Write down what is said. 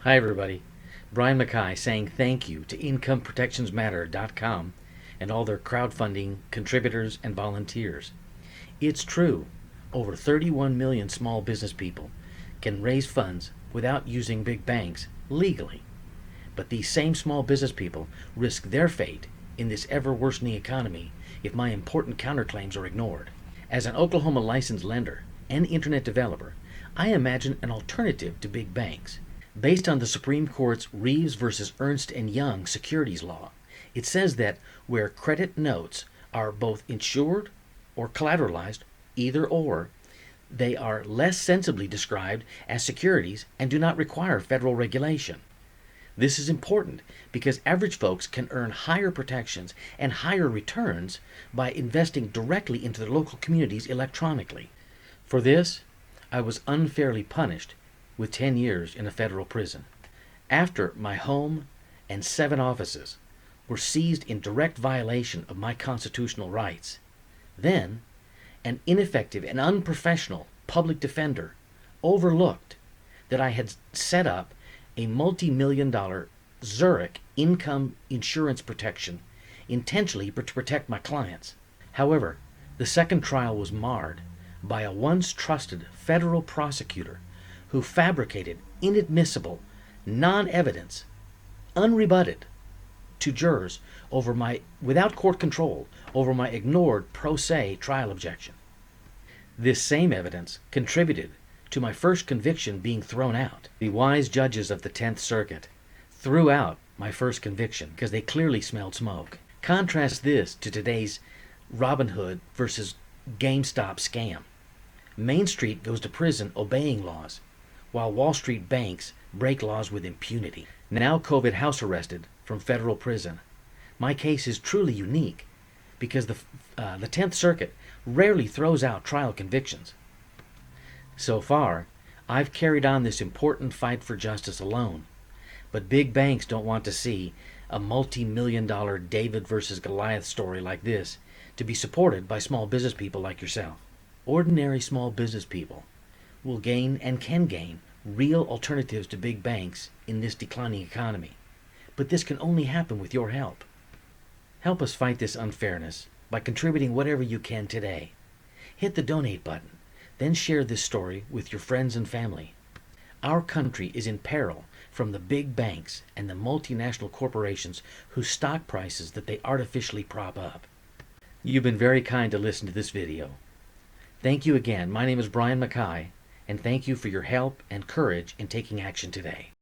Hi, everybody. Brian Mackay saying thank you to IncomeProtectionsMatter.com and all their crowdfunding contributors and volunteers. It's true, over 31 million small business people can raise funds without using big banks legally. But these same small business people risk their fate in this ever worsening economy if my important counterclaims are ignored. As an Oklahoma licensed lender and internet developer, I imagine an alternative to big banks. Based on the Supreme Court's Reeves versus Ernst & Young securities law, it says that where credit notes are both insured or collateralized, either or, they are less sensibly described as securities and do not require federal regulation. This is important because average folks can earn higher protections and higher returns by investing directly into their local communities electronically. For this, I was unfairly punished with 10 years in a federal prison. After my home and 7 offices were seized in direct violation of my constitutional rights, then an ineffective and unprofessional public defender overlooked that I had set up a multi-million-dollar Zurich income insurance protection intentionally to protect my clients. However, the second trial was marred by a once trusted federal prosecutor who fabricated inadmissible non-evidence, unrebutted, to jurors over my without court control over my ignored pro se trial objection. This same evidence contributed to my first conviction being thrown out. The wise judges of the 10th Circuit threw out my first conviction because they clearly smelled smoke. Contrast this to today's Robinhood versus GameStop scam. Main Street goes to prison obeying laws, while Wall Street banks break laws with impunity. Now COVID house arrested from federal prison. My case is truly unique because the 10th Circuit rarely throws out trial convictions. So far, I've carried on this important fight for justice alone, but big banks don't want to see a multi-million-dollar David versus Goliath story like this to be supported by small business people like yourself. Ordinary small business people will gain and can gain real alternatives to big banks in this declining economy. But this can only happen with your help. Help us fight this unfairness by contributing whatever you can today. Hit the donate button, then share this story with your friends and family. Our country is in peril from the big banks and the multinational corporations whose stock prices that they artificially prop up. You've been very kind to listen to this video. Thank you again. My name is Brian Mackay, and thank you for your help and courage in taking action today.